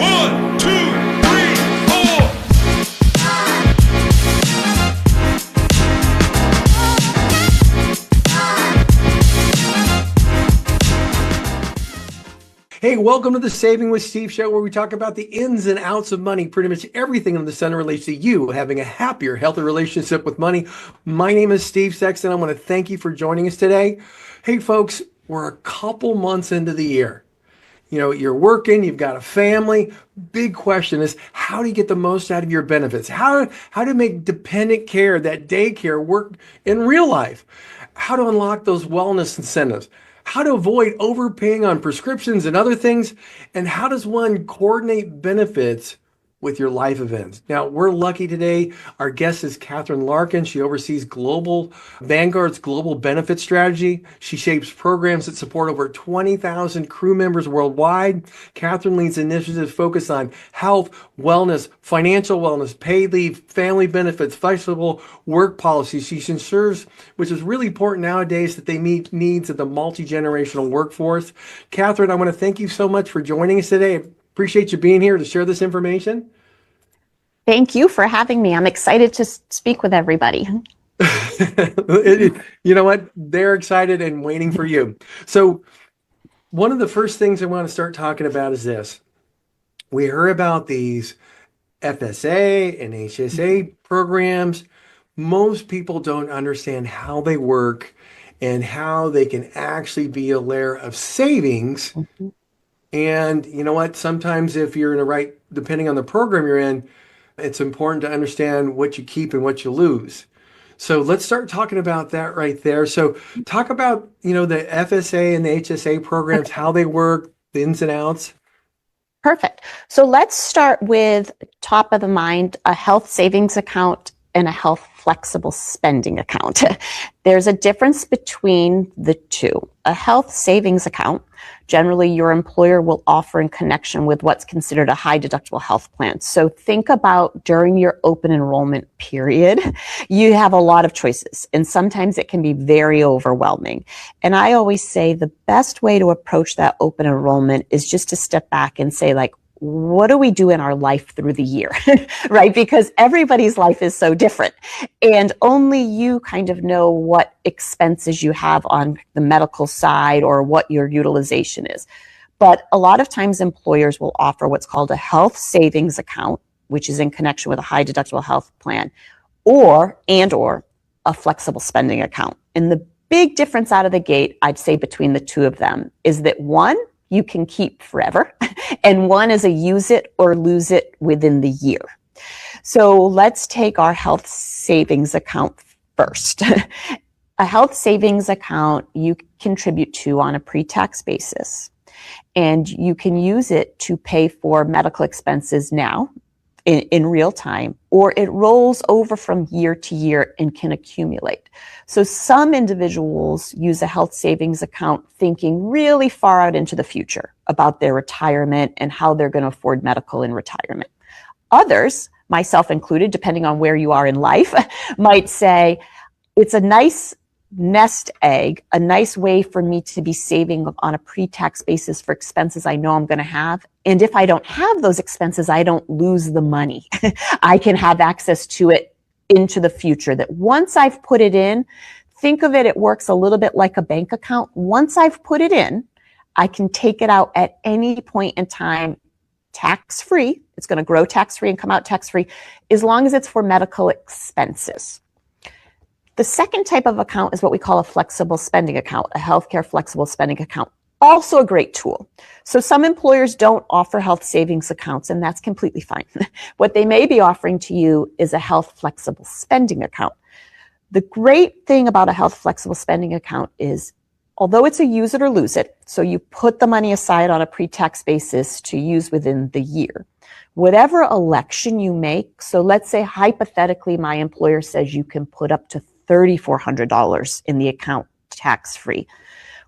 1, 2, 3, 4. Hey, welcome to the Saving with Steve show, where we talk about the ins and outs of money. Pretty much everything in the center relates to you having a happier, healthier relationship with money. My name is Steve Sexton. I want to thank you for joining us today. Hey, folks, we're a couple months into the year. You know, you're working, you've got a family. Big question is, how do you get the most out of your benefits? How to make dependent care, that daycare, work in real life? How to unlock those wellness incentives? How to avoid overpaying on prescriptions and other things? And how does one coordinate benefits with your life events? Now, we're lucky today. Our guest is Kathryn Larkin. She oversees Vanguard's global benefit strategy. She shapes programs that support over 20,000 crew members worldwide. Kathryn leads initiatives focused on health, wellness, financial wellness, paid leave, family benefits, flexible work policies. She ensures, which is really important nowadays, that they meet needs of the multi-generational workforce. Kathryn, I want to thank you so much for joining us today. Appreciate you being here to share this information. Thank you for having me. I'm excited to speak with everybody. You know what? They're excited and waiting for you. So one of the first things I want to start talking about is this. We heard about these FSA and HSA programs. Most people don't understand how they work and how they can actually be aware of savings. Mm-hmm. And you know what? Sometimes if you're in the right, depending on the program you're in, it's important to understand what you keep and what you lose. So let's start talking about that right there. So talk about, the FSA and the HSA programs, how they work, the ins and outs. Perfect. So let's start with top of the mind, a health savings account and a health flexible spending account. There's a difference between the two. A health savings account, generally your employer will offer in connection with what's considered a high deductible health plan. So think about during your open enrollment period, you have a lot of choices, and sometimes it can be very overwhelming. And I always say the best way to approach that open enrollment is just to step back and say, like, what do we do in our life through the year, right? Because everybody's life is so different, and only you kind of know what expenses you have on the medical side or what your utilization is. But a lot of times employers will offer what's called a health savings account, which is in connection with a high deductible health plan, or a flexible spending account. And the big difference out of the gate, I'd say, between the two of them is that one, you can keep forever, and one is a use it or lose it within the year. So let's take our health savings account first. A health savings account you contribute to on a pre-tax basis, and you can use it to pay for medical expenses now in real time, or it rolls over from year to year and can accumulate. So some individuals use a health savings account thinking really far out into the future about their retirement and how they're going to afford medical in retirement. Others, myself included, depending on where you are in life, might say, it's a nice nest egg, a nice way for me to be saving on a pre-tax basis for expenses I know I'm going to have. And if I don't have those expenses, I don't lose the money. I can have access to it into the future. That once I've put it in, think of it, it works a little bit like a bank account. Once I've put it in, I can take it out at any point in time, tax-free. It's going to grow tax-free and come out tax-free, as long as it's for medical expenses. The second type of account is what we call a flexible spending account, a healthcare flexible spending account. Also a great tool. So some employers don't offer health savings accounts, and that's completely fine. What they may be offering to you is a health flexible spending account. The great thing about a health flexible spending account is, although it's a use it or lose it, so you put the money aside on a pre-tax basis to use within the year. Whatever election you make, so let's say hypothetically my employer says you can put up to $3,400 in the account tax-free.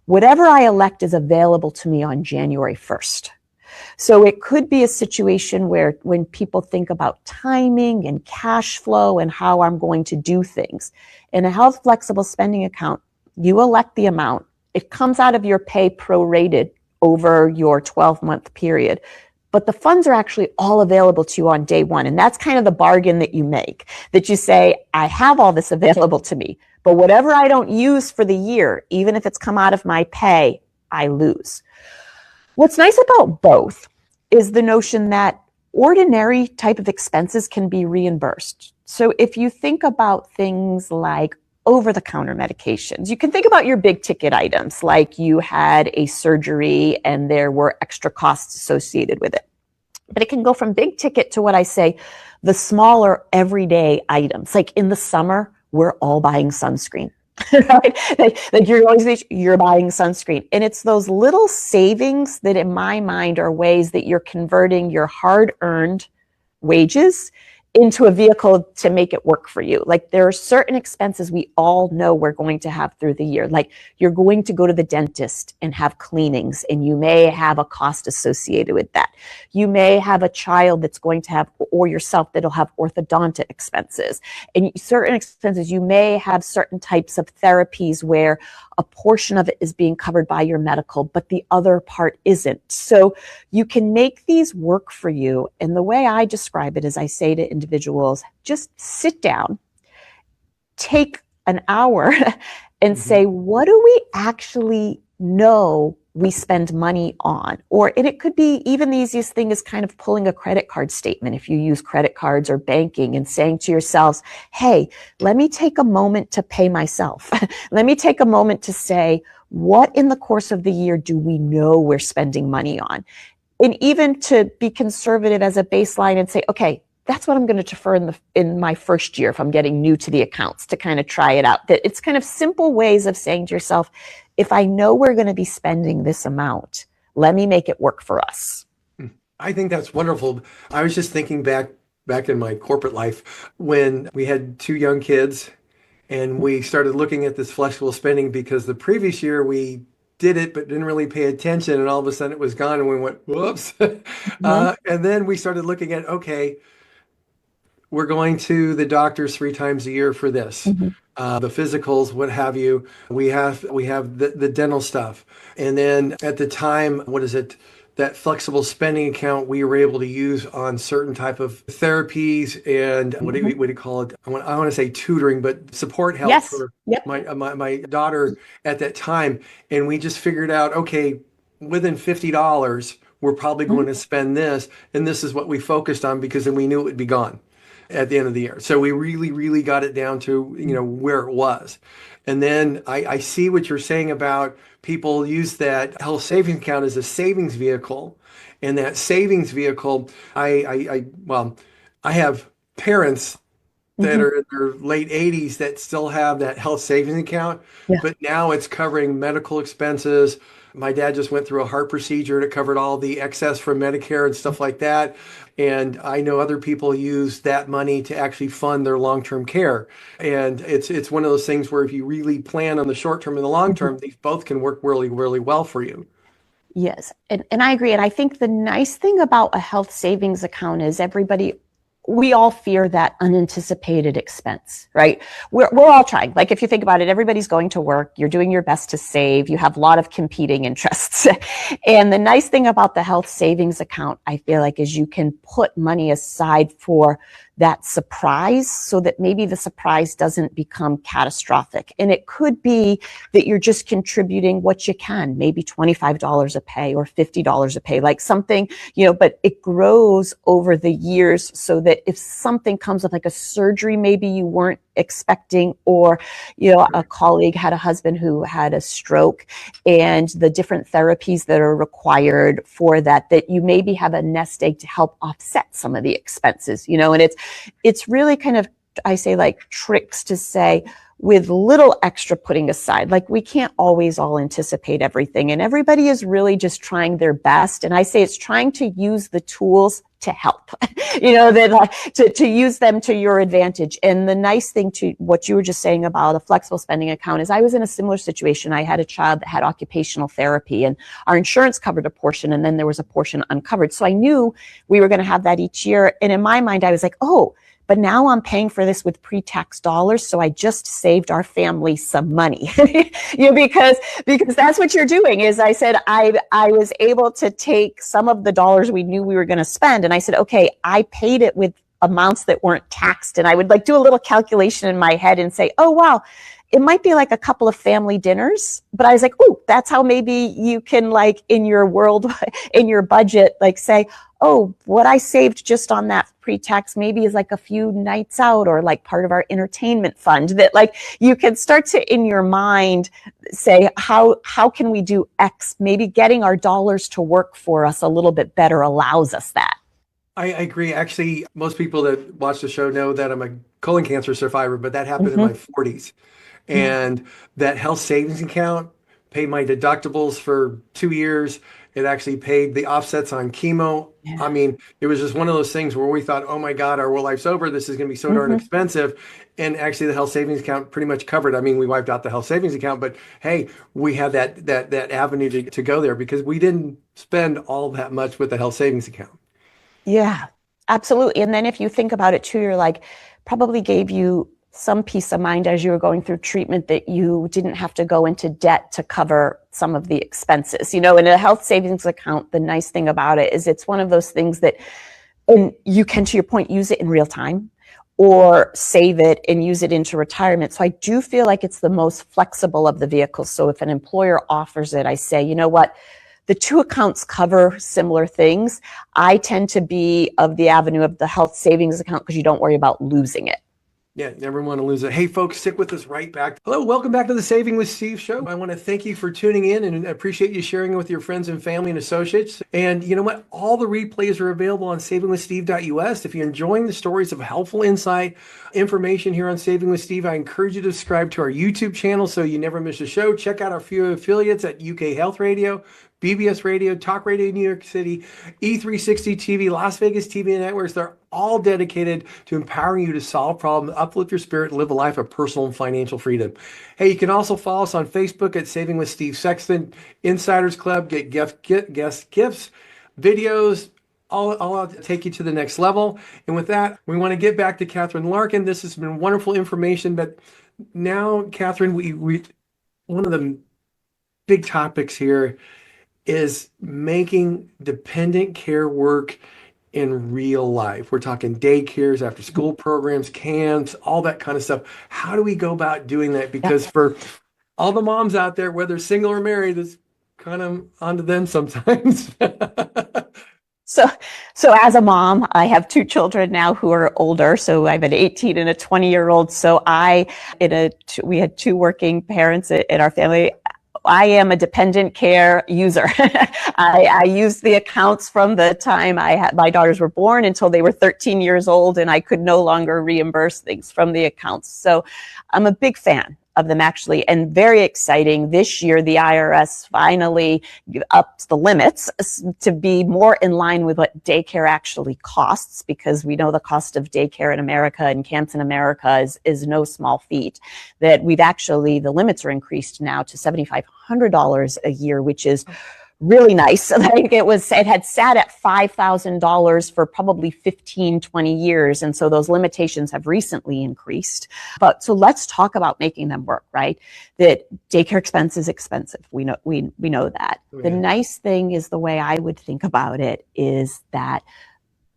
Whatever I elect is available to me on January 1st. So it could be a situation where when people think about timing and cash flow and how I'm going to do things, in a health flexible spending account, you elect the amount. It comes out of your pay prorated over your 12-month period. but the funds are actually all available to you on day one. And that's kind of the bargain that you make, that you say, I have all this available to me, but whatever I don't use for the year, even if it's come out of my pay, I lose. What's nice about both is the notion that ordinary type of expenses can be reimbursed. So if you think about things like over-the-counter medications, you can think about your big ticket items, like you had a surgery and there were extra costs associated with it. But it can go from big ticket to what I say, the smaller everyday items. Like in the summer, we're all buying sunscreen. Right? Like you're buying sunscreen. And it's those little savings that in my mind are ways that you're converting your hard-earned wages into a vehicle to make it work for you. Like there are certain expenses we all know we're going to have through the year. Like you're going to go to the dentist and have cleanings, and you may have a cost associated with that. You may have a child that's going to have, or yourself that'll have orthodontic expenses. And certain expenses, you may have certain types of therapies where a portion of it is being covered by your medical, but the other part isn't. So you can make these work for you. And the way I describe it is I say to individuals, just sit down, take an hour and say, what do we actually know we spend money on? And it could be even the easiest thing is kind of pulling a credit card statement if you use credit cards or banking, and saying to yourselves, hey, let me take a moment to pay myself. Let me take a moment to say, what in the course of the year do we know we're spending money on? And even to be conservative as a baseline and say, okay, that's what I'm going to defer in my first year if I'm getting new to the accounts, to kind of try it out. That it's kind of simple ways of saying to yourself, if I know we're going to be spending this amount, let me make it work for us. I think that's wonderful. I was just thinking back in my corporate life when we had two young kids and we started looking at this flexible spending, because the previous year we did it but didn't really pay attention, and all of a sudden it was gone and we went, whoops. And then we started looking at, okay, we're going to the doctors 3 times a year for this. The physicals, what have you. We have the dental stuff. And then at the time, that flexible spending account we were able to use on certain type of therapies and what do you call it? I want to say tutoring, but support help for my daughter at that time. And we just figured out, okay, within $50, we're probably going to spend this. And this is what we focused on, because then we knew it would be gone at the end of the year. So we really, really got it down to, where it was. And then I see what you're saying about people use that health savings account as a savings vehicle. And that savings vehicle, I have parents that are in their late 80s that still have that health savings account, but now it's covering medical expenses. My dad just went through a heart procedure and it covered all the excess from Medicare and stuff like that. And I know other people use that money to actually fund their long-term care. And it's one of those things where if you really plan on the short term and the long term, these both can work really, really well for you. Yes. And I agree. And I think the nice thing about a health savings account is we all fear that unanticipated expense, right? We're all trying. Like if you think about it, everybody's going to work, you're doing your best to save, you have a lot of competing interests. And the nice thing about the health savings account, I feel like, is you can put money aside for that surprise, so that maybe the surprise doesn't become catastrophic. And it could be that you're just contributing what you can, maybe $25 a pay or $50 a pay, like something, but it grows over the years, so that if something comes up, like a surgery maybe you weren't expecting, or a colleague had a husband who had a stroke, and the different therapies that are required for that you maybe have a nest egg to help offset some of the expenses, and it's really kind of, I say, like tricks to say, with little extra putting aside. Like we can't always all anticipate everything, and everybody is really just trying their best. And I say it's trying to use the tools to help, to use them to your advantage. And the nice thing to what you were just saying about a flexible spending account is I was in a similar situation. I had a child that had occupational therapy, and our insurance covered a portion, and then there was a portion uncovered. So I knew we were going to have that each year. And in my mind, I was like, oh, but now I'm paying for this with pre-tax dollars. So I just saved our family some money. Because that's what you're doing. Is I said, I was able to take some of the dollars we knew we were going to spend. And I said, okay, I paid it with amounts that weren't taxed. And I would like do a little calculation in my head and say, oh, wow, it might be like a couple of family dinners. But I was like, oh, that's how maybe you can, like, in your world, in your budget, like say, oh, what I saved just on that pre-tax maybe is like a few nights out, or like part of our entertainment fund, that like you can start to in your mind say, how can we do X? Maybe getting our dollars to work for us a little bit better allows us that. I agree. Actually, most people that watch the show know that I'm a colon cancer survivor, but that happened in my 40s. And that health savings account paid my deductibles for 2 years. It actually paid the offsets on chemo. Yeah. I mean, it was just one of those things where we thought, oh my God, our life's over. This is going to be so darn expensive. And actually the health savings account pretty much covered. I mean, we wiped out the health savings account, but hey, we had that avenue to go there because we didn't spend all that much with the health savings account. Yeah, absolutely. And then if you think about it too, you're like, probably gave you some peace of mind as you were going through treatment that you didn't have to go into debt to cover some of the expenses. You know, in a health savings account, the nice thing about it is it's one of those things that, and you can, to your point, use it in real time or save it and use it into retirement. So I do feel like it's the most flexible of the vehicles. So if an employer offers it, I say, you know what? The two accounts cover similar things. I tend to be of the avenue of the health savings account because you don't worry about losing it. Yeah, never want to lose it. Hey, folks, stick with us right back. Hello, welcome back to the Saving with Steve show. I want to thank you for tuning in and appreciate you sharing it with your friends and family and associates. And you know what? All the replays are available on savingwithsteve.us. If you're enjoying the stories of helpful insight, information here on Saving with Steve, I encourage you to subscribe to our YouTube channel so you never miss a show. Check out our few affiliates at UK Health Radio, BBS Radio, Talk Radio New York City, E360 TV, Las Vegas TV networks. They're all dedicated to empowering you to solve problems, uplift your spirit, and live a life of personal and financial freedom. Hey, you can also follow us on Facebook at Saving with Steve Sexton, Insiders Club, get guest gifts, videos, all out to take you to the next level. And with that, we want to get back to Kathryn Larkin. This has been wonderful information, but now, Kathryn, we one of the big topics here is making dependent care work in real life. We're talking daycares, after school programs, camps, all that kind of stuff. How do we go about doing that? Because for all the moms out there, whether single or married, it's kind of onto them sometimes. So as a mom, I have two children now who are older. So I have an 18 and a 20-year-old. So we had two working parents in our family. I am a dependent care user. I used the accounts from the time my daughters were born until they were 13 years old, and I could no longer reimburse things from the accounts. So I'm a big fan of them, actually, and very exciting. This year, the IRS finally upped the limits to be more in line with what daycare actually costs, because we know the cost of daycare in America and camps in America is no small feat. That the limits are increased now to $7,500 a year, which is really nice. Like it had sat at $5,000 for probably 15, 20 years. And so those limitations have recently increased. But so let's talk about making them work, right? That daycare expense is expensive. We know that. Oh, yeah. The nice thing is, the way I would think about it is that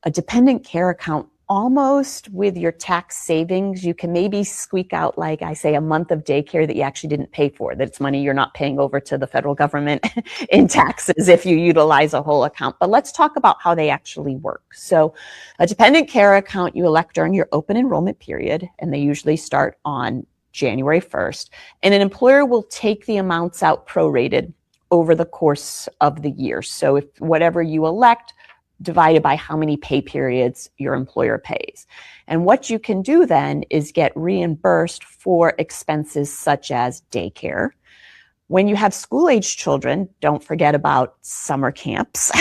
a dependent care account, almost with your tax savings, you can maybe squeak out, like I say, a month of daycare that you actually didn't pay for. That's money you're not paying over to the federal government in taxes if you utilize a whole account. But let's talk about how they actually work. So a dependent care account you elect during your open enrollment period, and they usually start on January 1st. And an employer will take the amounts out prorated over the course of the year. So if whatever you elect, divided by how many pay periods your employer pays. And what you can do then is get reimbursed for expenses such as daycare. When you have school-age children, don't forget about summer camps.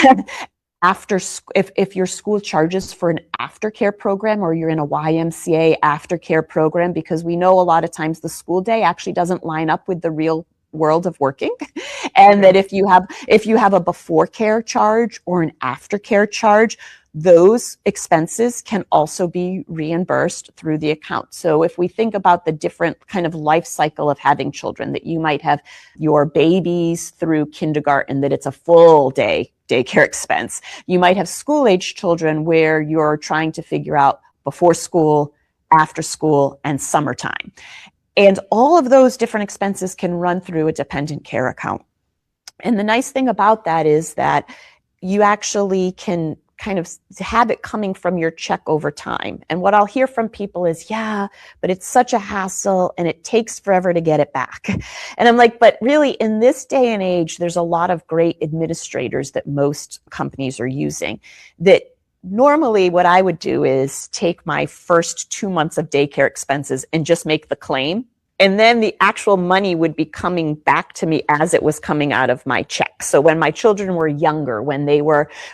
If your school charges for an aftercare program, or you're in a YMCA aftercare program, because we know a lot of times the school day actually doesn't line up with the real world of working, and that if you have a before care charge or an aftercare charge, those expenses can also be reimbursed through the account. So if we think about the different kind of life cycle of having children, that you might have your babies through kindergarten, that it's a full day daycare expense. You might have school-age children where you're trying to figure out before school, after school, and summertime. And all of those different expenses can run through a dependent care account. And the nice thing about that is that you actually can kind of have it coming from your check over time. And what I'll hear from people is, yeah, but it's such a hassle and it takes forever to get it back. And I'm like, but really in this day and age, there's a lot of great administrators that most companies are using that normally what I would do is take my first 2 months of daycare expenses and just make the claim. And then the actual money would be coming back to me as it was coming out of my check. So when my children were younger, when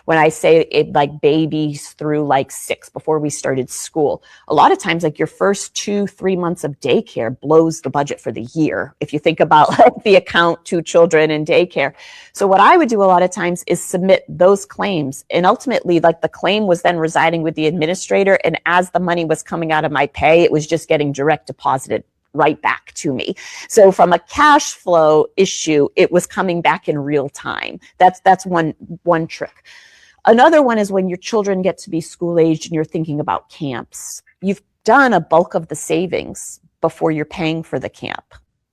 I say it, like babies through like 6 before we started school, a lot of times like your first 2-3 months of daycare blows the budget for the year. If you think about like the account, 2 children in daycare. So what I would do a lot of times is submit those claims. And ultimately like the claim was then residing with the administrator. And as the money was coming out of my pay, it was just getting direct deposited right back to me. So from a cash flow issue, it was coming back in real time. That's one trick. Another one is when your children get to be school aged and you're thinking about camps. You've done a bulk of the savings before you're paying for the camp.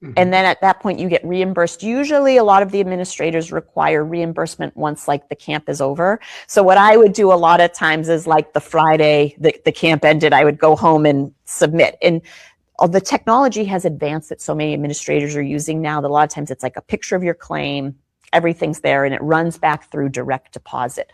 Mm-hmm. And then at that point you get reimbursed. Usually a lot of the administrators require reimbursement once like the camp is over. So what I would do a lot of times is like the Friday the camp ended, I would go home and submit. And the technology has advanced that so many administrators are using now that a lot of times it's like a picture of your claim, everything's there, and it runs back through direct deposit.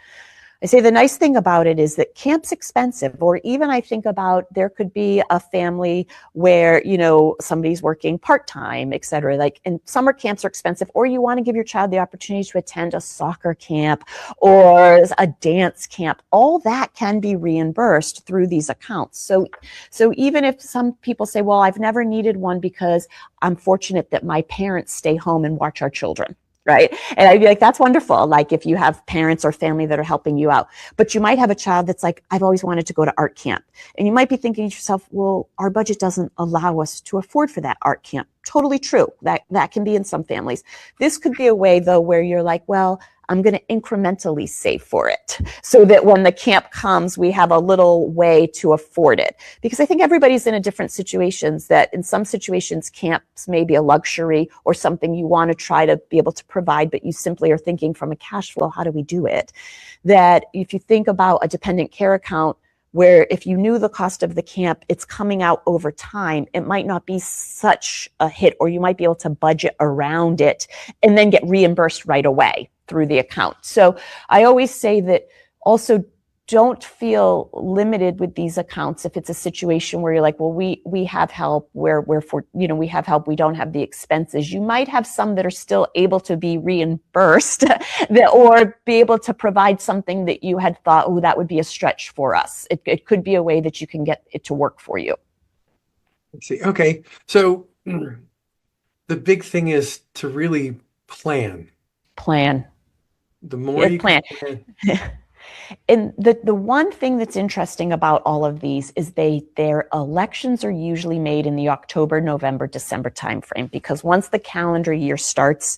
I say the nice thing about it is that camp's expensive, or even I think about there could be a family where, you know, somebody's working part-time, et cetera, like, and summer camps are expensive, or you want to give your child the opportunity to attend a soccer camp or a dance camp. All that can be reimbursed through these accounts. So even if some people say, well, I've never needed one because I'm fortunate that my parents stay home and watch our children. Right. And I'd be like, that's wonderful. Like if you have parents or family that are helping you out, but you might have a child that's like, I've always wanted to go to art camp. And you might be thinking to yourself, well, our budget doesn't allow us to afford for that art camp. Totally true. That can be in some families. This could be a way though, where you're like, well, I'm going to incrementally save for it so that when the camp comes, we have a little way to afford it. Because I think everybody's in a different situations, that in some situations, camps may be a luxury or something you want to try to be able to provide, but you simply are thinking from a cash flow, how do we do it? That if you think about a dependent care account, where if you knew the cost of the camp, it's coming out over time, it might not be such a hit, or you might be able to budget around it and then get reimbursed right away through the account. So I always say that also don't feel limited with these accounts if it's a situation where you're like, well, we have help, we're for, you know, we have help, we don't have the expenses. You might have some that are still able to be reimbursed or be able to provide something that you had thought, oh, that would be a stretch for us. It could be a way that you can get it to work for you. Let's see. Okay. So the big thing is to really plan. The more you plan. And the one thing that's interesting about all of these is their elections are usually made in the October, November, December timeframe, because once the calendar year starts,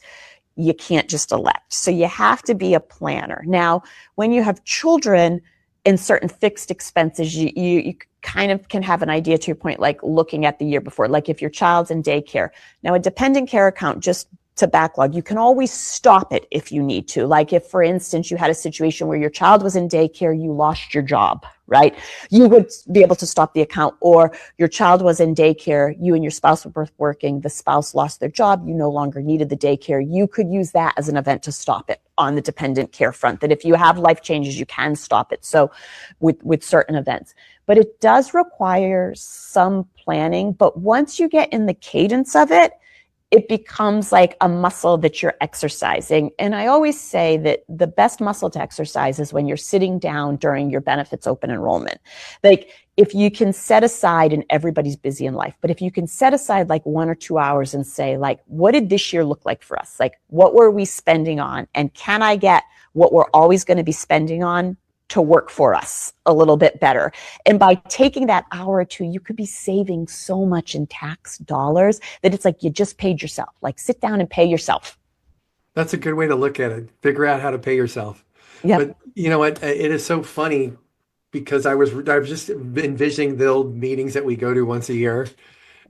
you can't just elect. So you have to be a planner. Now, when you have children and certain fixed expenses, you kind of can have an idea, to your point, like looking at the year before, like if your child's in daycare. Now, a dependent care account, just to backlog, you can always stop it if you need to. Like if, for instance, you had a situation where your child was in daycare, you lost your job, right? You would be able to stop the account. Or your child was in daycare, you and your spouse were both working, the spouse lost their job, you no longer needed the daycare. You could use that as an event to stop it on the dependent care front, that if you have life changes, you can stop it. So with certain events, but it does require some planning. But once you get in the cadence of it, it becomes like a muscle that you're exercising. And I always say that the best muscle to exercise is when you're sitting down during your benefits open enrollment. Like if you can set aside, and everybody's busy in life, but if you can set aside like 1 or 2 hours and say, like, what did this year look like for us? Like, what were we spending on? And can I get what we're always going to be spending on to work for us a little bit better. And by taking that hour or two, you could be saving so much in tax dollars that it's like you just paid yourself. Like sit down and pay yourself. That's a good way to look at it. Figure out how to pay yourself. Yep. But you know what? It is so funny because I was just envisioning the old meetings that we go to once a year,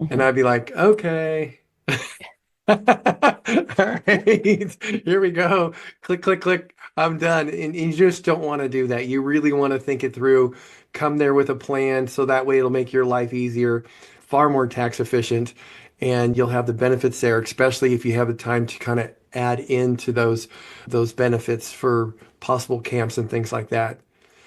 and I'd be like, okay. All right, here we go. Click, click, click. I'm done. And you just don't want to do that. You really want to think it through, come there with a plan so that way it'll make your life easier, far more tax efficient, and you'll have the benefits there, especially if you have the time to kind of add into those benefits for possible camps and things like that.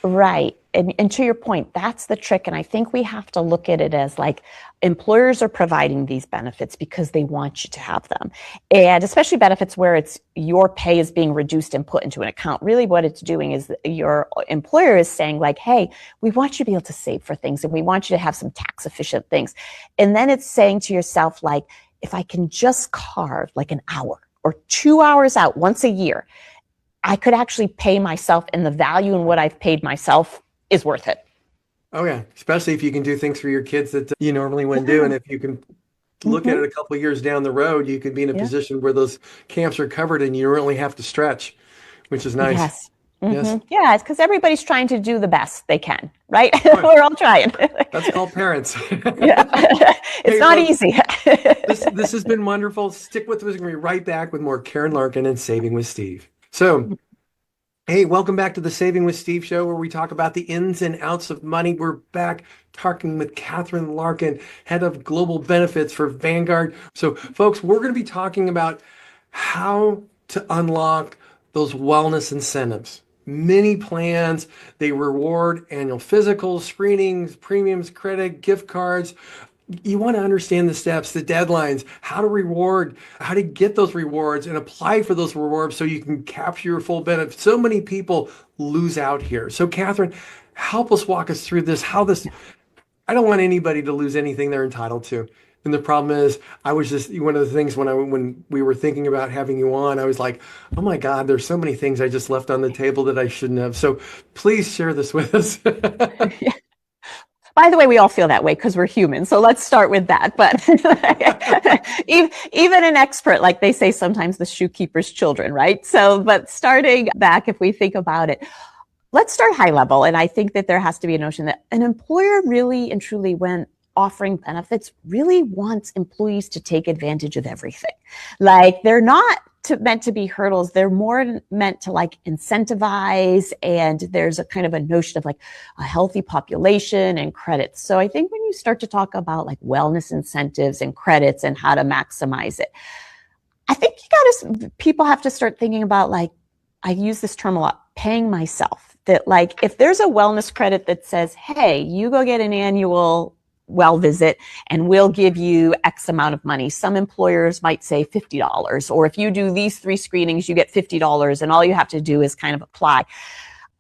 Right. And to your point, that's the trick. And I think we have to look at it as like employers are providing these benefits because they want you to have them. And especially benefits where it's your pay is being reduced and put into an account. Really what it's doing is your employer is saying like, hey, we want you to be able to save for things and we want you to have some tax efficient things. And then it's saying to yourself, like, if I can just carve like an hour or 2 hours out once a year, I could actually pay myself, and the value in what I've paid myself is worth it. Oh yeah, especially if you can do things for your kids that you normally wouldn't do, and if you can look at it a couple of years down the road, you could be in a position where those camps are covered and you don't really have to stretch, which is nice. Yes. Yes. Yeah, it's because everybody's trying to do the best they can, right? We're all trying. That's called parents. Yeah. It's not easy. This has been wonderful. Stick with us. We're going to be right back with more Kathryn Larkin and Saving with Steve. So, hey, welcome back to the Saving with Steve show where we talk about the ins and outs of money. We're back talking with Kathryn Larkin, head of global benefits for Vanguard. So, folks, we're going to be talking about how to unlock those wellness incentives. Many plans, they reward annual physicals, screenings, premiums, credit, gift cards. You want to understand the steps, the deadlines, how to reward, how to get those rewards and apply for those rewards so you can capture your full benefit. So many people lose out here. So Kathryn, help us walk us through this, I don't want anybody to lose anything they're entitled to. And the problem is, I was just, one of the things when we were thinking about having you on, I was like, oh my God, there's so many things I just left on the table that I shouldn't have. So please share this with us. Yeah. By the way, we all feel that way because we're human. So let's start with that. But even an expert, like they say sometimes the shoe keeper's children, right? So, but starting back, if we think about it, let's start high level. And I think that there has to be a notion that an employer really and truly, when offering benefits, really wants employees to take advantage of everything. Like they're not meant to be hurdles. They're more meant to like incentivize, and there's a kind of a notion of like a healthy population and credits. So I think when you start to talk about like wellness incentives and credits and how to maximize it, I think people have to start thinking about, like, I use this term a lot, paying myself. That like, if there's a wellness credit that says, hey, you go get an annual well visit and we'll give you X amount of money. Some employers might say $50, or if you do these 3 screenings, you get $50 and all you have to do is kind of apply.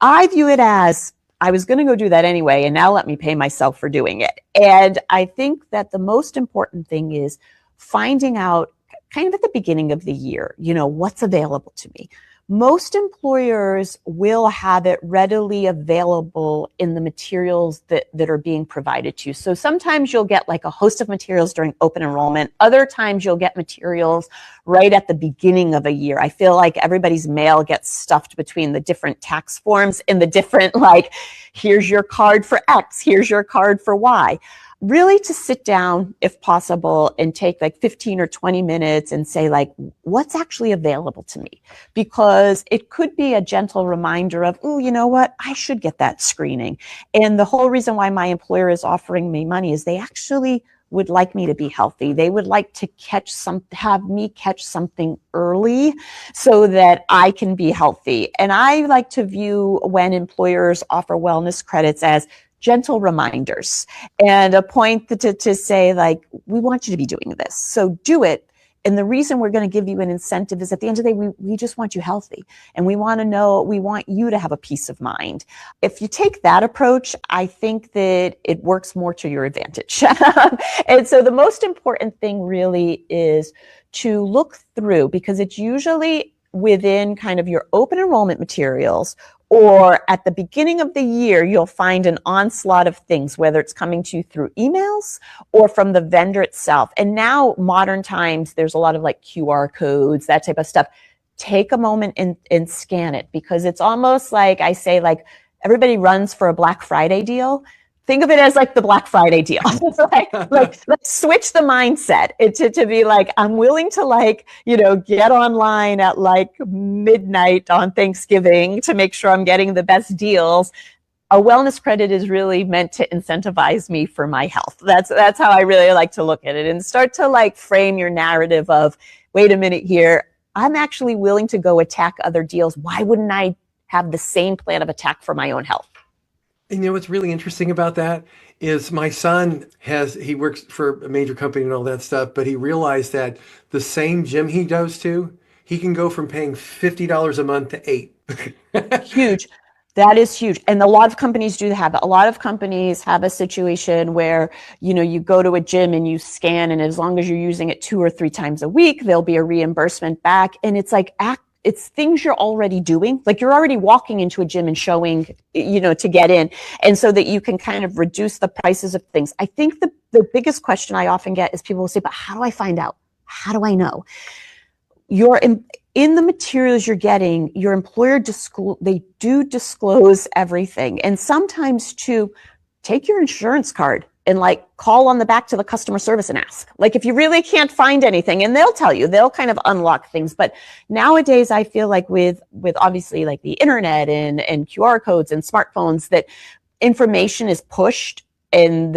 I view it as, I was going to go do that anyway, and now let me pay myself for doing it. And I think that the most important thing is finding out kind of at the beginning of the year, what's available to me. Most employers will have it readily available in the materials that are being provided to you. So sometimes you'll get like a host of materials during open enrollment. Other times you'll get materials right at the beginning of a year. I feel like everybody's mail gets stuffed between the different tax forms and the different, like, here's your card for X, here's your card for Y. Really to sit down, if possible, and take like 15 or 20 minutes and say, like, what's actually available to me? Because it could be a gentle reminder of, oh, you know what? I should get that screening. And the whole reason why my employer is offering me money is they actually would like me to be healthy. They would like to have me catch something early so that I can be healthy. And I like to view when employers offer wellness credits as gentle reminders and a point to say, like, we want you to be doing this, so do it. And the reason we're going to give you an incentive is at the end of the day, we just want you healthy, and we want you to have a peace of mind. If you take that approach, I think that it works more to your advantage. And so the most important thing really is to look through, because it's usually within kind of your open enrollment materials Or at the beginning of the year, you'll find an onslaught of things, whether it's coming to you through emails or from the vendor itself. And now, modern times, there's a lot of like QR codes, that type of stuff. Take a moment and scan it, because it's almost like I say, like, everybody runs for a Black Friday deal. Think of it as like the Black Friday deal. like let's switch the mindset to be like, I'm willing to, like, get online at like midnight on Thanksgiving to make sure I'm getting the best deals. A wellness credit is really meant to incentivize me for my health. That's how I really like to look at it, and start to like frame your narrative of, wait a minute here, I'm actually willing to go attack other deals. Why wouldn't I have the same plan of attack for my own health? And what's really interesting about that is my son he works for a major company and all that stuff, but he realized that the same gym he goes to, he can go from paying $50 a month to $8. Huge. That is huge. And a lot of companies do have that. A lot of companies have a situation where, you go to a gym and you scan, and as long as you're using it 2 or 3 times a week, there'll be a reimbursement back. And it's like, it's things you're already doing. Like, you're already walking into a gym and showing, to get in. And so that you can kind of reduce the prices of things. I think the biggest question I often get is people will say, but how do I find out? How do I know? In the materials you're getting, your employer they do disclose everything. And sometimes too, take your insurance card and like call on the back to the customer service and ask. Like, if you really can't find anything, and they'll tell you, they'll kind of unlock things. But nowadays I feel like with obviously like the internet and QR codes and smartphones, that information is pushed and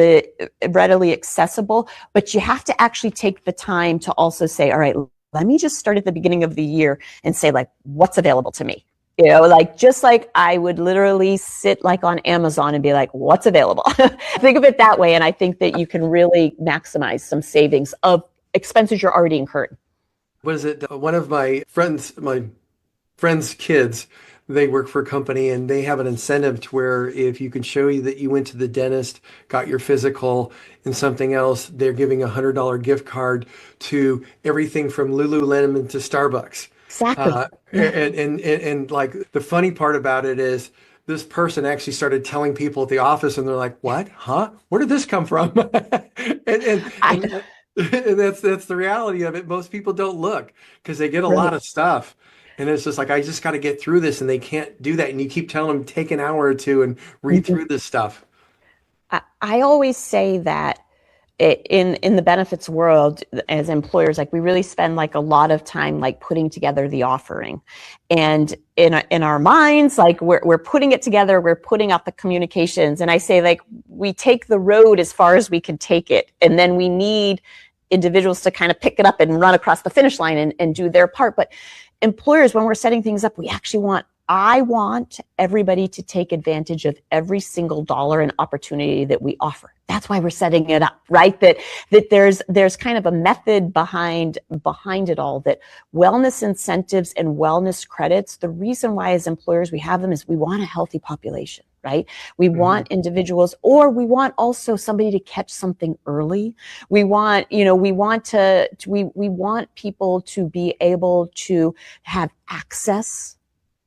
readily accessible, but you have to actually take the time to also say, all right, let me just start at the beginning of the year and say, like, what's available to me? Like, just like I would literally sit like on Amazon and be like, what's available? Think of it that way. And I think that you can really maximize some savings of expenses you're already incurring. What is it? One of my friend's kids, they work for a company, and they have an incentive to where if you can show you that you went to the dentist, got your physical and something else, they're giving $100 gift card to everything from Lululemon to Starbucks. Exactly. And like, the funny part about it is, this person actually started telling people at the office, and they're like, what? Huh? Where did this come from? and that's the reality of it. Most people don't look because they get a lot of stuff. And it's just like, I just got to get through this, and they can't do that. And you keep telling them, take an hour or two and read through this stuff. I always say that in the benefits world, as employers, like, we really spend like a lot of time like putting together the offering, and in our minds, like, we're putting it together, we're putting out the communications, and I say, like, we take the road as far as we can take it, and then we need individuals to kind of pick it up and run across the finish line and do their part. But employers, when we're setting things up, I want everybody to take advantage of every single dollar and opportunity that we offer. That's why we're setting it up, right? That there's kind of a method behind it all, that wellness incentives and wellness credits, the reason why as employers we have them is we want a healthy population, right? We want individuals, or we want also somebody to catch something early. We want people to be able to have access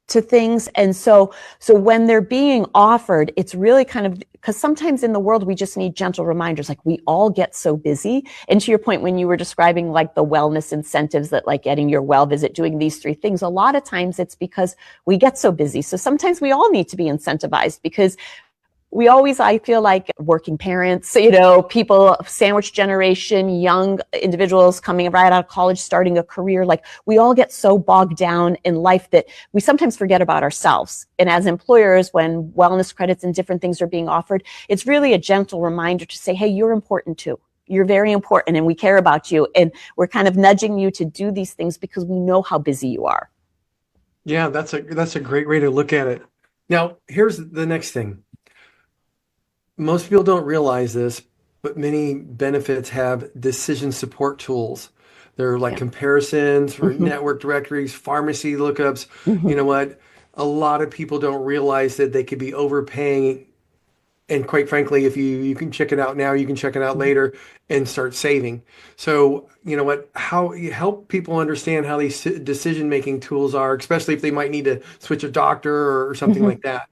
to things. And so when they're being offered, it's really kind of, because sometimes in the world, we just need gentle reminders. Like, we all get so busy. And to your point, when you were describing like the wellness incentives, that like getting your well visit, doing these 3 things, a lot of times it's because we get so busy. So sometimes we all need to be incentivized, because I feel like working parents, people, sandwich generation, young individuals coming right out of college, starting a career, like, we all get so bogged down in life that we sometimes forget about ourselves. And as employers, when wellness credits and different things are being offered, it's really a gentle reminder to say, hey, you're important too. You're very important, and we care about you. And we're kind of nudging you to do these things because we know how busy you are. Yeah, that's a great way to look at it. Now, here's the next thing. Most people don't realize this, but many benefits have decision support tools. They're like comparisons for network directories, pharmacy lookups. You know what? A lot of people don't realize that they could be overpaying And quite frankly, if you can check it out now, you can check it out later and start saving. So, you know what, how you help people understand how these decision-making tools are, especially if they might need to switch a doctor or something Mhm. like that.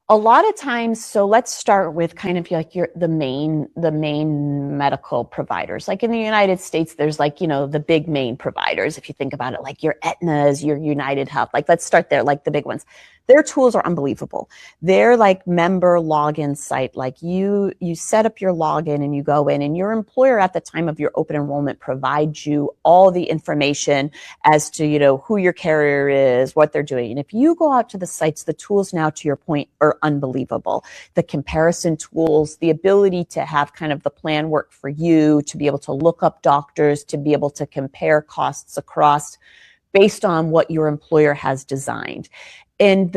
A lot of times, so let's start with kind of like the main medical providers. Like in the United States, there's like, the big main providers. If you think about it, like your Aetna's, your United Health, like let's start there, like the big ones. Their tools are unbelievable. They're like member login site. Like you set up your login and you go in, and your employer at the time of your open enrollment provides you all the information as to, who your carrier is, what they're doing. And if you go out to the sites, the tools now, to your point, are unbelievable. The comparison tools, the ability to have kind of the plan work for you, to be able to look up doctors, to be able to compare costs across based on what your employer has designed. And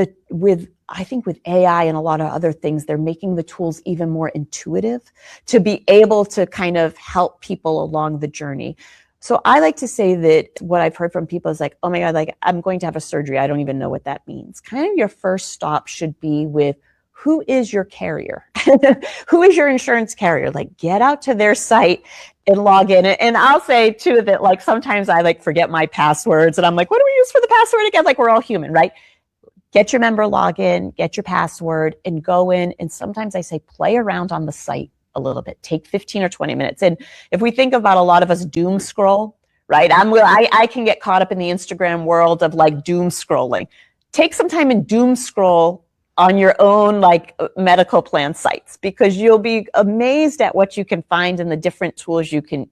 I think with AI and a lot of other things, they're making the tools even more intuitive to be able to kind of help people along the journey. So I like to say that what I've heard from people is like, oh my God, like I'm going to have a surgery. I don't even know what that means. Kind of your first stop should be with, who is your carrier? Who is your insurance carrier? Like get out to their site and log in. And I'll say too that like sometimes I like forget my passwords and I'm like, what do we use for the password again? Like we're all human, right? Get your member login, get your password, and go in. And sometimes I say play around on the site a little bit. Take 15 or 20 minutes. And if we think about a lot of us doom scroll, right? I can get caught up in the Instagram world of like doom scrolling. Take some time and doom scroll on your own like medical plan sites, because you'll be amazed at what you can find and the different tools you can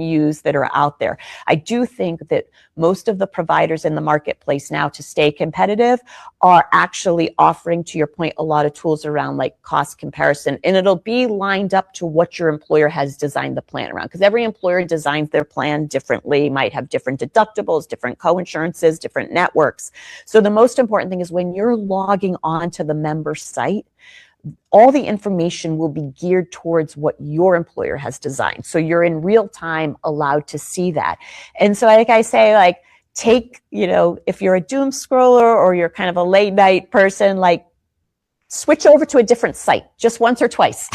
use that are out there. I do think that most of the providers in the marketplace now, to stay competitive, are actually offering, to your point, a lot of tools around like cost comparison, and it'll be lined up to what your employer has designed the plan around, because every employer designs their plan differently, might have different deductibles, different co-insurances, different networks. So the most important thing is when you're logging on to the member site, all the information will be geared towards what your employer has designed. So you're in real time allowed to see that. And so like I say, like take, if you're a doom scroller or you're kind of a late night person, like switch over to a different site just once or twice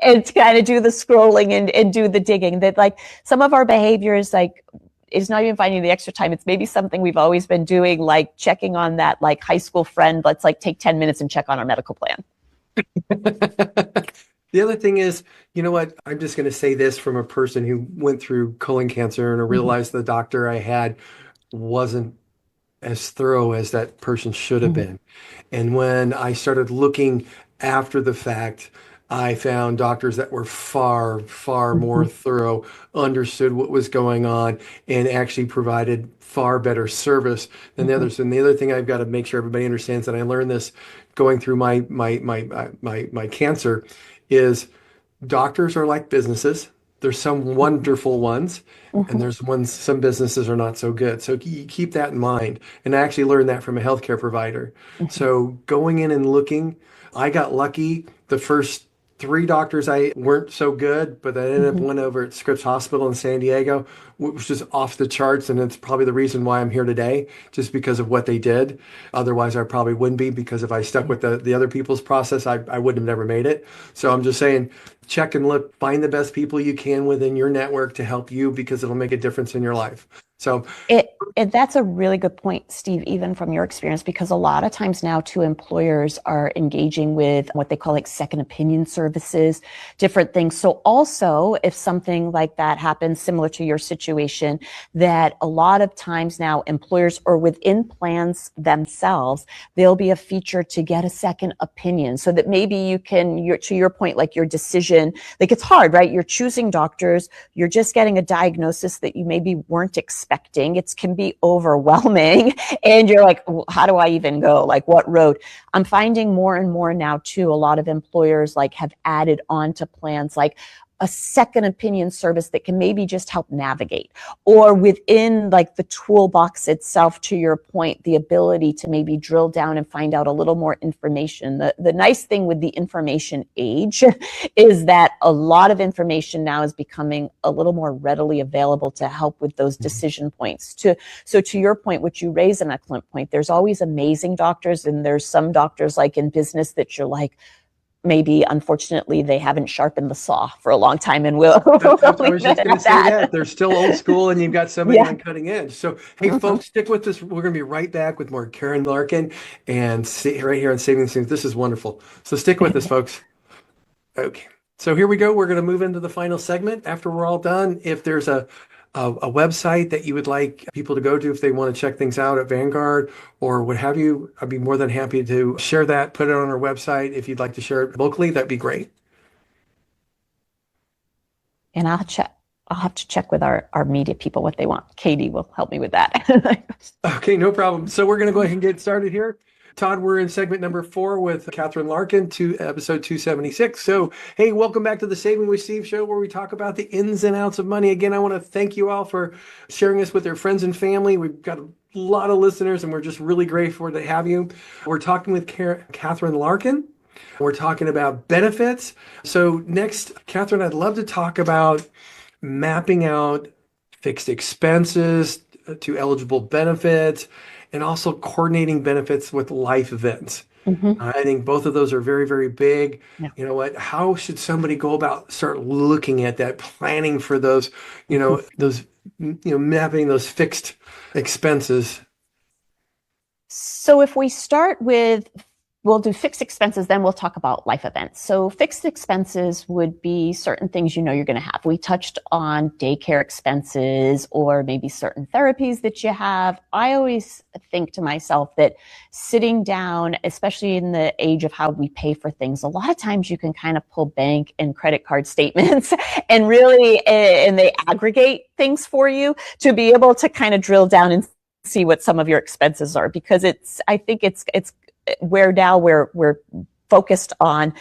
and kind of do the scrolling and do the digging. That like some of our behaviors, like, is not even finding the extra time. It's maybe something we've always been doing, like checking on that like high school friend. Let's like take 10 minutes and check on our medical plan. The other thing is, you know what? I'm just going to say this from a person who went through colon cancer, and I realized the doctor I had wasn't as thorough as that person should have been. And when I started looking after the fact, I found doctors that were far, far more thorough, understood what was going on, and actually provided far better service than the others. And the other thing I've got to make sure everybody understands, and I learned this going through my cancer, is doctors are like businesses. There's some wonderful ones, and there's some businesses are not so good. So you keep that in mind. And I actually learned that from a healthcare provider. So going in and looking, I got lucky. The first three doctors I weren't so good, but I ended up went over at Scripps Hospital in San Diego, which is off the charts, and it's probably the reason why I'm here today, just because of what they did. Otherwise, I probably wouldn't be, because if I stuck with the other people's process, I wouldn't have never made it. So I'm just saying, check and look, find the best people you can within your network to help you, because it'll make a difference in your life. So That's a really good point, Steve, even from your experience, because a lot of times now too, employers are engaging with what they call like second opinion services, different things. So also if something like that happens, similar to your situation, that a lot of times now employers, or within plans themselves, there'll be a feature to get a second opinion, so that maybe you can, to your point, like your decision, like it's hard, right? You're choosing doctors, you're just getting a diagnosis that you maybe weren't expecting. It can be overwhelming, and you're like, how do I even go? Like what road? I'm finding more and more now too, a lot of employers like have added on to plans like a second opinion service that can maybe just help navigate, or within like the toolbox itself, to your point, the ability to maybe drill down and find out a little more information. The nice thing with the information age is that a lot of information now is becoming a little more readily available to help with those decision points. So to your point, which you raise an excellent point, there's always amazing doctors, and there's some doctors like in business that you're like, maybe, unfortunately, they haven't sharpened the saw for a long time, and we'll I was just going to say that. that. They're still old school and you've got somebody on cutting edge. So, hey, folks, stick with us. We're going to be right back with more Kathryn Larkin and right here on Saving Things. This is wonderful. So stick with us, folks. Okay. So here we go. We're going to move into the final segment. After we're all done, if there's a website that you would like people to go to if they want to check things out at Vanguard or what have you, I'd be more than happy to share that, put it on our website. If you'd like to share it locally, that'd be great. And I'll have to check with our media people what they want. Katie will help me with that. Okay, no problem. So we're going to go ahead and get started here. Todd, we're in segment number 4 with Kathryn Larkin to episode 276. So, hey, welcome back to the Saving with Steve show where we talk about the ins and outs of money. Again, I want to thank you all for sharing this with your friends and family. We've got a lot of listeners and we're just really grateful to have you. We're talking with Kathryn Larkin. We're talking about benefits. So next, Kathryn, I'd love to talk about mapping out fixed expenses to eligible benefits and also coordinating benefits with life events. I think both of those are very, very big. Yeah. You know what? How should somebody go about start looking at that, planning for those, mapping those fixed expenses? So if we start with, we'll do fixed expenses, then we'll talk about life events. So fixed expenses would be certain things you're going to have. We touched on daycare expenses or maybe certain therapies that you have. I always think to myself that sitting down, especially in the age of how we pay for things, a lot of times you can kind of pull bank and credit card statements and really, and they aggregate things for you to be able to kind of drill down and see what some of your expenses are, because I think it's where now we're focused on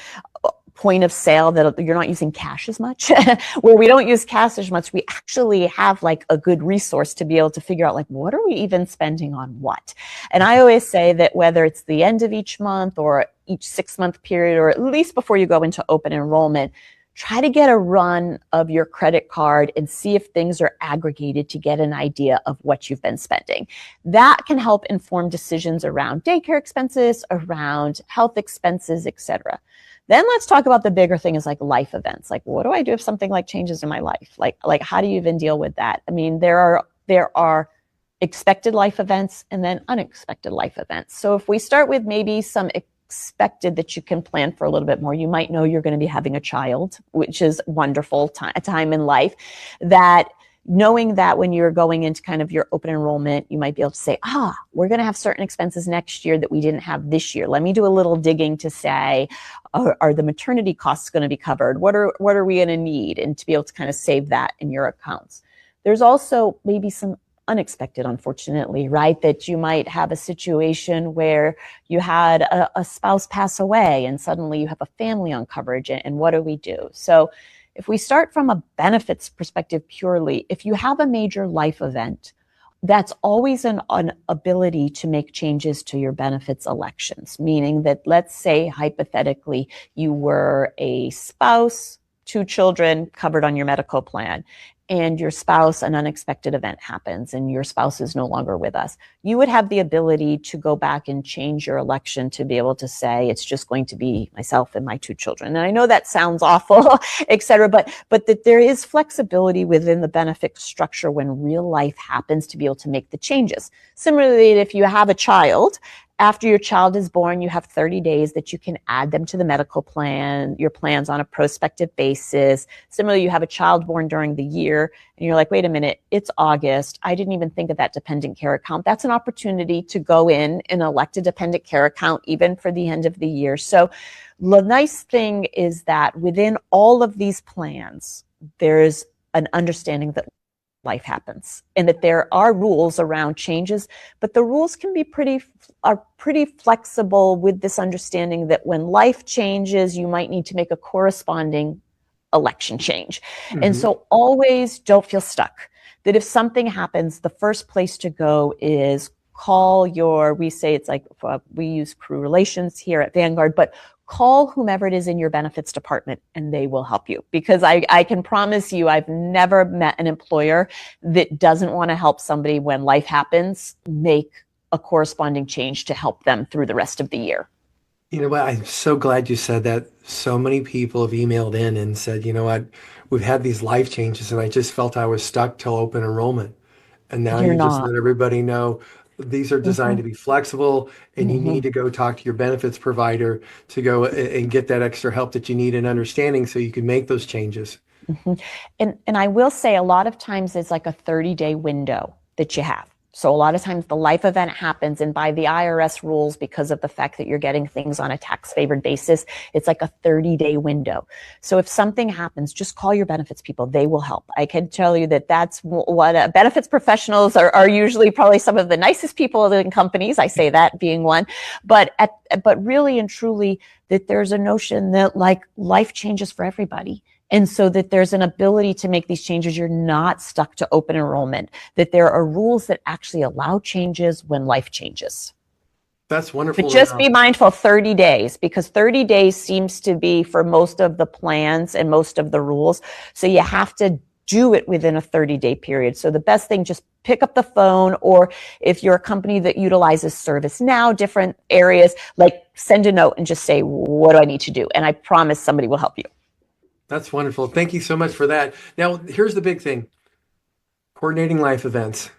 point of sale that you're not using cash as much. Where we don't use cash as much, we actually have like a good resource to be able to figure out like, what are we even spending on what? And I always say that whether it's the end of each month or each 6-month period, or at least before you go into open enrollment, try to get a run of your credit card and see if things are aggregated to get an idea of what you've been spending. That can help inform decisions around daycare expenses, around health expenses, etc. Then let's talk about the bigger thing is like life events. Like, what do I do if something like changes in my life? Like how do you even deal with that? I mean, there are expected life events and then unexpected life events. So if we start with maybe some expected that you can plan for a little bit more. You might know you're going to be having a child, which is wonderful a time in life, that knowing that when you're going into kind of your open enrollment, you might be able to say, we're going to have certain expenses next year that we didn't have this year. Let me do a little digging to say, are the maternity costs going to be covered? What are we going to need? And to be able to kind of save that in your accounts. There's also maybe some unexpected, unfortunately, right? That you might have a situation where you had a spouse pass away and suddenly you have a family on coverage, and what do we do? So if we start from a benefits perspective purely, if you have a major life event, that's always an ability to make changes to your benefits elections, meaning that let's say hypothetically you were a spouse, 2 children covered on your medical plan, and your spouse, an unexpected event happens and your spouse is no longer with us, you would have the ability to go back and change your election to be able to say, it's just going to be myself and my 2 children. And I know that sounds awful, et cetera, but that there is flexibility within the benefit structure when real life happens to be able to make the changes. Similarly, if you have a child, after your child is born, you have 30 days that you can add them to the medical plan, your plans on a prospective basis. Similarly, you have a child born during the year and you're like, wait a minute, it's August. I didn't even think of that dependent care account. That's an opportunity to go in and elect a dependent care account even for the end of the year. So the nice thing is that within all of these plans, there's an understanding that life happens and that there are rules around changes, but the rules can be pretty flexible with this understanding that when life changes, you might need to make a corresponding election change. And so always don't feel stuck. That if something happens, the first place to go is call we say it's like, we use crew relations here at Vanguard, but call whomever it is in your benefits department and they will help you. Because I can promise you, I've never met an employer that doesn't want to help somebody when life happens, make a corresponding change to help them through the rest of the year. You know what? I'm so glad you said that. so many people have emailed in and said, you know what, we've had these life changes and I just felt I was stuck till open enrollment. And now You're you just not. let everybody know these are designed to Mhm, be flexible and you need mhm, to go talk to your benefits provider to go and get that extra help that you need in understanding so you can make those changes. mhm. And I will say a lot of times it's like a 30-day window that you have. So a lot of times the life event happens, and by the IRS rules, because of the fact that you're getting things on a tax favored basis, it's like a 30-day window. So if something happens, just call your benefits people. They will help. I can tell you that that's what benefits professionals are usually probably some of the nicest people in companies. I say that being one, but really and truly that there's a notion that like life changes for everybody. And so that there's an ability to make these changes. You're not stuck to open enrollment, that there are rules that actually allow changes when life changes. That's But wonderful to just know. be mindful 30 days, because 30 days seems to be for most of the plans and most of the rules. So you have to do it within a 30-day period. So the best thing, just pick up the phone, or if you're a company that utilizes ServiceNow, different areas, like send a note and just say, what do I need to do? And I promise somebody will help you. That's wonderful. Thank you so much for that. Now, here's the big thing, coordinating life events.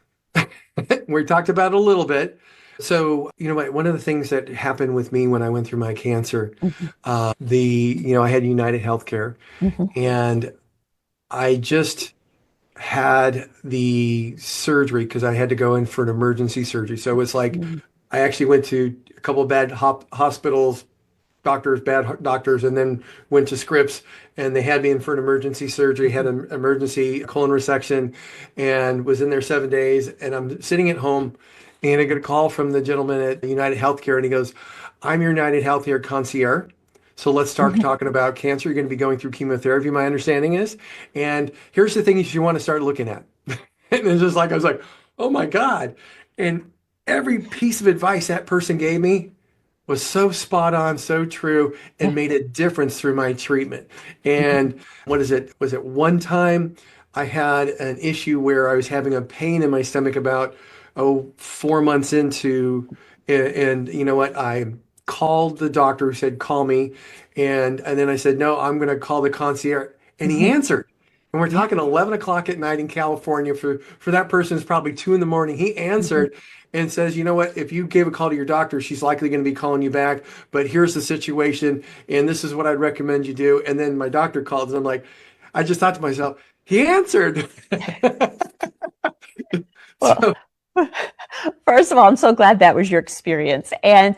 We talked about it a little bit. So, you know, one of the things that happened with me when I went through my cancer, Mhm, I had United Healthcare mhm, and I just had the surgery because I had to go in for an emergency surgery. So it's like mhm, I actually went to a couple of bad hospitals, doctors, bad doctors, and then went to Scripps and they had me in for an emergency surgery, had an emergency colon resection and was in there 7 days. And I'm sitting at home and I get a call from the gentleman at United Healthcare and he goes, I'm your United Healthcare concierge. So let's start mhm. talking about cancer. You're going to be going through chemotherapy, my understanding is. And here's the things you want to start looking at. And it's just like, I was like, oh my God. And every piece of advice that person gave me was so spot on, so true, and Yeah. made a difference through my treatment. And what is it? Was it one time I had an issue where I was having a pain in my stomach about, 4 months into, and you know what? I called the doctor who said, call me. And then I said, no, I'm going to call the concierge. And he Mhm. answered. And we're Yeah. talking 11 o'clock at night in California. For that person, it's probably 2 in the morning. He Mhm. answered and says, you know what, if you gave a call to your doctor, she's likely going to be calling you back. But here's the situation, and this is what I'd recommend you do. And then my doctor called, and I'm like, I just thought to myself, he answered. Well, So, first of all, I'm so glad that was your experience. And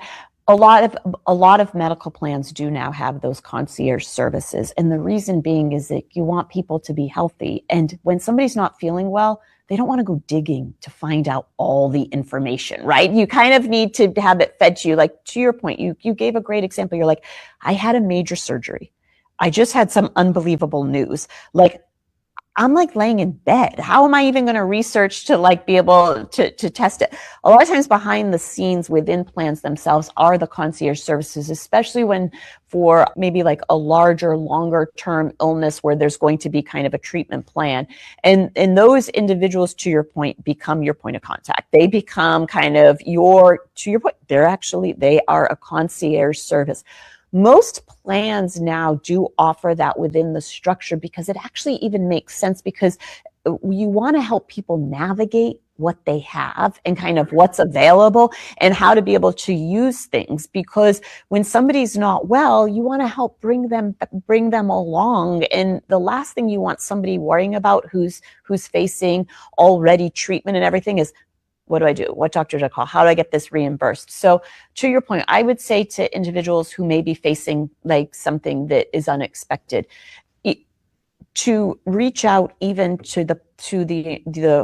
a lot of medical plans do now have those concierge services. And the reason being is that you want people to be healthy. And when somebody's not feeling well, they don't want to go digging to find out all the information, right? You kind of need to have it fed to you. Like to your point, you gave a great example. You're like, I had a major surgery. I just had some unbelievable news. Like I'm like laying in bed. How am I even going to research to like be able to test it? A lot of times behind the scenes within plans themselves are the concierge services, especially when for maybe like a larger, longer term illness where there's going to be kind of a treatment plan. And those individuals, to your point, become your point of contact. They become kind of to your point, they are a concierge service. Most plans now do offer that within the structure because it actually even makes sense, because you want to help people navigate what they have and kind of what's available and how to be able to use things, because when somebody's not well, you want to help bring them along. And the last thing you want somebody worrying about who's facing already treatment and everything is, what do I do? What doctor do I call? How do I get this reimbursed? So to your point, I would say to individuals who may be facing like something that is unexpected, to reach out even to the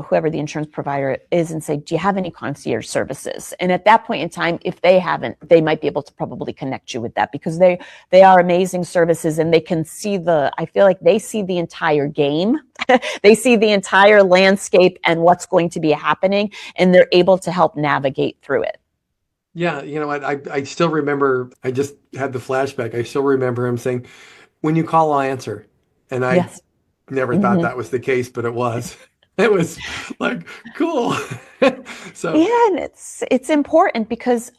whoever the insurance provider is and say, do you have any concierge services? And at that point in time, if they haven't, they might be able to probably connect you with that, because they are amazing services and they can see I feel like they see the entire game. They see the entire landscape and what's going to be happening, and they're able to help navigate through it. yeah, you know what? I still remember, I just had the flashback. I still remember him saying, when you call, I'll answer. And I Yes. never thought Hmm. that was the case, but it was. It was like, cool. So Yeah, and it's important because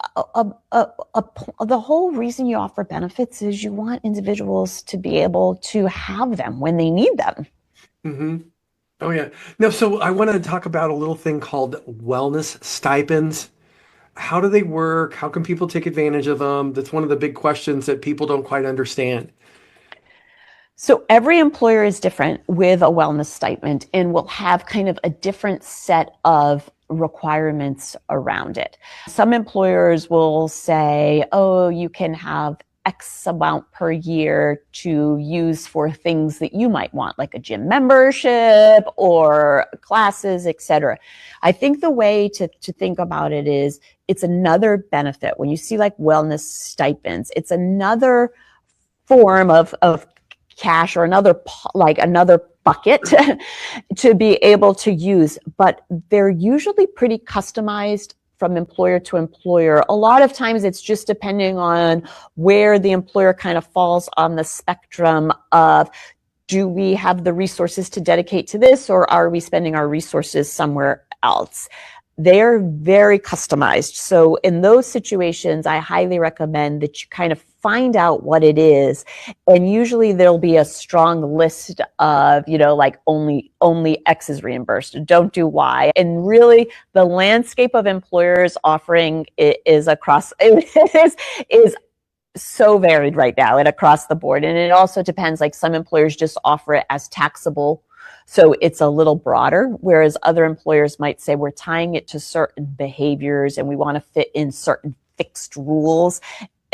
the whole reason you offer benefits is you want individuals to be able to have them when they need them. hmm oh yeah. No, so I want to talk about a little thing called wellness stipends. How do they work? How can people take advantage of them? That's one of the big questions that people don't quite understand. So every employer is different with a wellness stipend and will have kind of a different set of requirements around it. Some employers will say, oh, you can have X amount per year to use for things that you might want, like a gym membership or classes, etc. I think the way to think about it is it's another benefit. When you see like wellness stipends, it's another form of cash or another bucket to be able to use, but they're usually pretty customized from employer to employer. A lot of times it's just depending on where the employer kind of falls on the spectrum of, do we have the resources to dedicate to this, or are we spending our resources somewhere else? They're very customized. So in those situations, I highly recommend that you kind of find out what it is. And usually there'll be a strong list of, like only X is reimbursed. Don't do Y. And really the landscape of employers offering is is so varied right now and across the board. And it also depends, like some employers just offer it as taxable. So it's a little broader, whereas other employers might say we're tying it to certain behaviors and we want to fit in certain fixed rules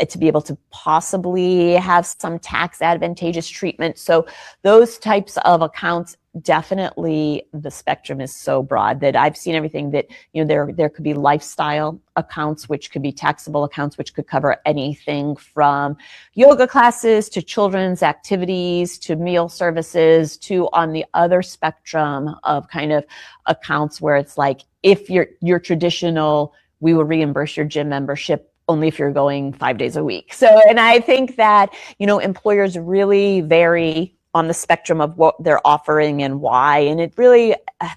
to be able to possibly have some tax advantageous treatment. So those types of accounts, definitely the spectrum is so broad that I've seen everything that, there could be lifestyle accounts, which could be taxable accounts, which could cover anything from yoga classes to children's activities to meal services to on the other spectrum of kind of accounts where it's like, if you're traditional, we will reimburse your gym membership only if you're going 5 days a week. So, and I think that, employers really vary on the spectrum of what they're offering and why, and it really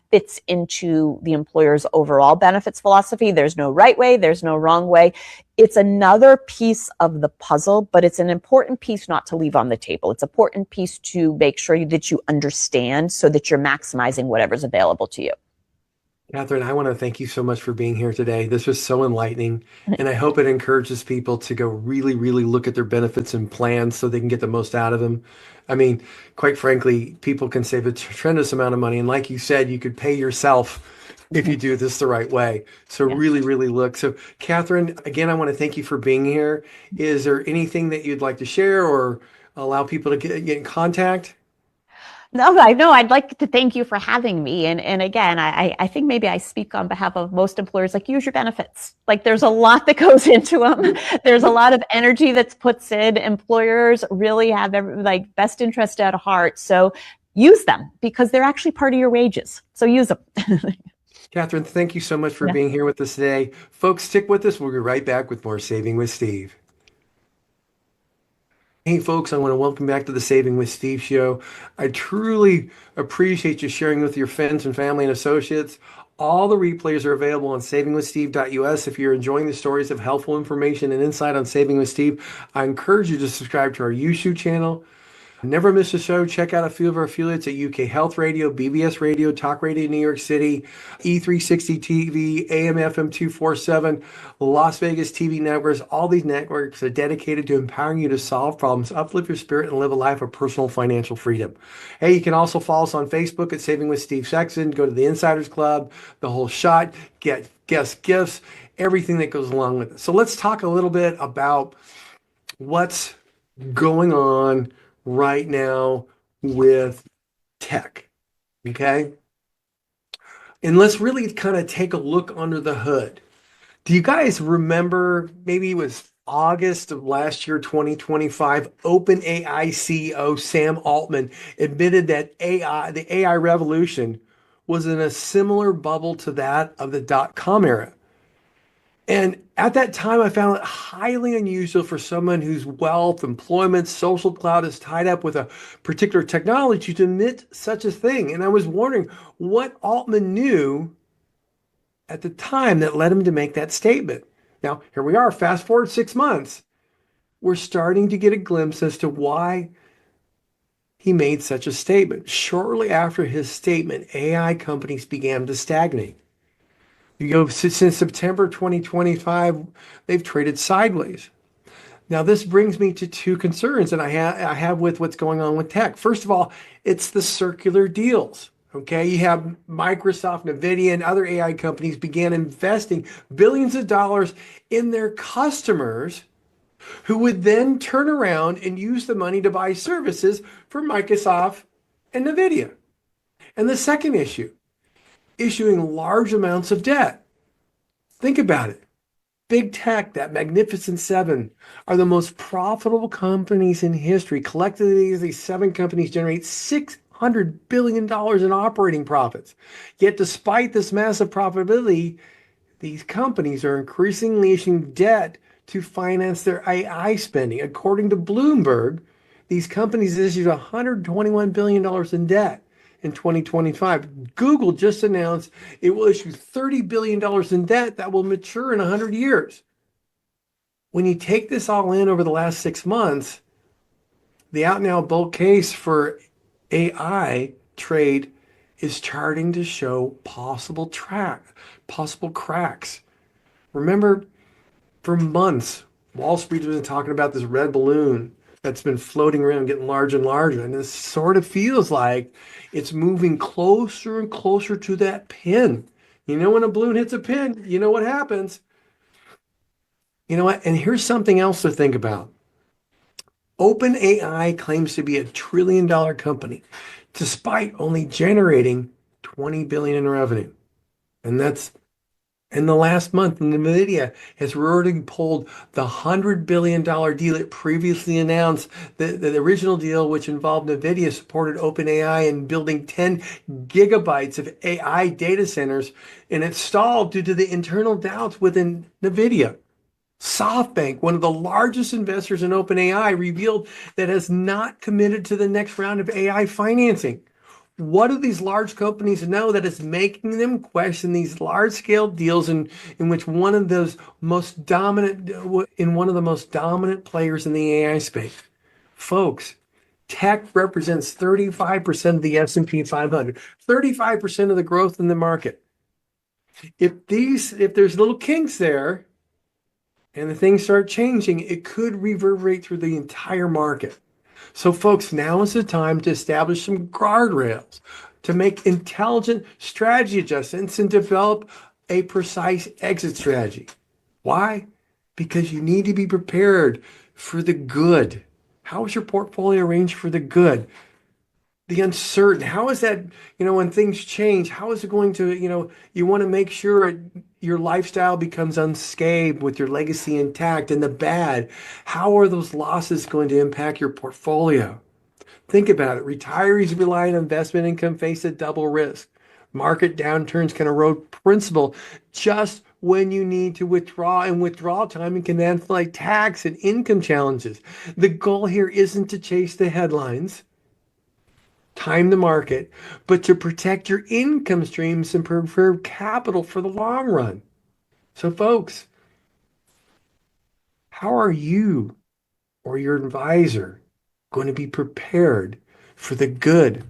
fits into the employer's overall benefits philosophy. There's no right way, there's no wrong way. It's another piece of the puzzle, but it's an important piece not to leave on the table. It's an important piece to make sure that you understand so that you're maximizing whatever's available to you. Kathryn, I want to thank you so much for being here today. This was so enlightening, and I hope it encourages people to go really, really look at their benefits and plans so they can get the most out of them. I mean, quite frankly, people can save a tremendous amount of money, and like you said, you could pay yourself if you do this the right way. So Yeah. really, really look. So Kathryn, again, I want to thank you for being here. Is there anything that you'd like to share or allow people to get in contact? No, I know. I'd like to thank you for having me. And again, I think maybe I speak on behalf of most employers, like use your benefits. Like there's a lot that goes into them. There's a lot of energy that's puts in. Employers really have like best interest at heart. So use them because they're actually part of your wages. So use them. Kathryn, thank you so much for Yeah. being here with us today. Folks, stick with us. We'll be right back with more Saving with Steve. Hey, folks, I want to welcome back to the Saving with Steve show. I truly appreciate you sharing with your friends and family and associates. All the replays are available on savingwithsteve.us. If you're enjoying the stories of helpful information and insight on Saving with Steve, I encourage you to subscribe to our YouTube channel. Never miss a show. Check out a few of our affiliates at UK Health Radio, BBS Radio, Talk Radio New York City, E360 TV, AM FM 247, Las Vegas TV networks. All these networks are dedicated to empowering you to solve problems, uplift your spirit, and live a life of personal financial freedom. Hey, you can also follow us on Facebook at Saving with Steve Sexton. Go to the Insiders Club, the whole shot, get guest gifts, everything that goes along with it. So let's talk a little bit about what's going on right now with tech. Okay. And let's really kind of take a look under the hood. Do you guys remember maybe it was August of last year, 2025, OpenAI CEO Sam Altman admitted that the AI revolution was in a similar bubble to that of the dot-com era. And at that time, I found it highly unusual for someone whose wealth, employment, social clout is tied up with a particular technology to admit such a thing. And I was wondering what Altman knew at the time that led him to make that statement. Now, here we are, fast forward 6 months. We're starting to get a glimpse as to why he made such a statement. Shortly after his statement, AI companies began to stagnate. You go since September 2025, they've traded sideways. Now, this brings me to two concerns that I have with what's going on with tech. First of all, it's the circular deals. Okay, you have Microsoft, Nvidia, and other AI companies began investing billions of dollars in their customers who would then turn around and use the money to buy services for Microsoft and Nvidia. And the second issue, issuing large amounts of debt. Think about it. Big tech, that magnificent seven, are the most profitable companies in history. Collectively, these seven companies generate $600 billion in operating profits. Yet, despite this massive profitability, these companies are increasingly issuing debt to finance their AI spending. According to Bloomberg, these companies issued $121 billion in debt in 2025. Google just announced it will issue $30 billion in debt that will mature in 100 years. When you take this all in over the last 6 months, the out and out bull case for AI trade is starting to show possible cracks. Remember, for months, Wall Street has been talking about this red balloon that's been floating around, getting larger and larger. And this sort of feels like it's moving closer and closer to that pin. You know, when a balloon hits a pin, you know what happens. You know what? And here's something else to think about. OpenAI claims to be a $1 trillion company, despite only generating 20 billion in revenue. And that's in the last month. NVIDIA has already pulled the $100 billion deal it previously announced. The original deal, which involved NVIDIA, supported OpenAI in building 10 gigabytes of AI data centers, and it stalled due to the internal doubts within NVIDIA. SoftBank, one of the largest investors in OpenAI, revealed that it has not committed to the next round of AI financing. What do these large companies know that is making them question these large-scale deals in which one of the most dominant players in the AI space? Folks, tech represents 35% of the S&P 500, 35% of the growth in the market. If there's little kinks there, and the things start changing, it could reverberate through the entire market. So, folks, now is the time to establish some guardrails, to make intelligent strategy adjustments, and develop a precise exit strategy. Why? Because you need to be prepared for the good. How is your portfolio arranged for the good? The uncertain, how is that, when things change, how is it going to, you want to make sure your lifestyle becomes unscathed with your legacy intact. And the bad, how are those losses going to impact your portfolio? Think about it. Retirees relying on investment income face a double risk. Market downturns can erode principal just when you need to withdraw, and withdrawal timing can then feel like tax and income challenges. The goal here isn't to chase the headlines, time the market, but to protect your income streams and preserve capital for the long run. So, folks, how are you or your advisor going to be prepared for the good,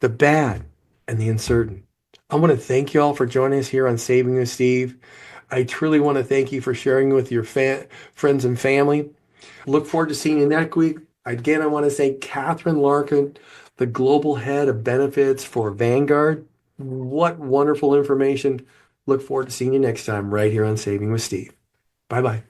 the bad, and the uncertain? I want to thank you all for joining us here on Saving with Steve. I truly want to thank you for sharing with your friends and family. Look forward to seeing you next week. Again, I want to say Kathryn Larkin, the global head of benefits for Vanguard. What wonderful information. Look forward to seeing you next time right here on Saving with Steve. Bye-bye.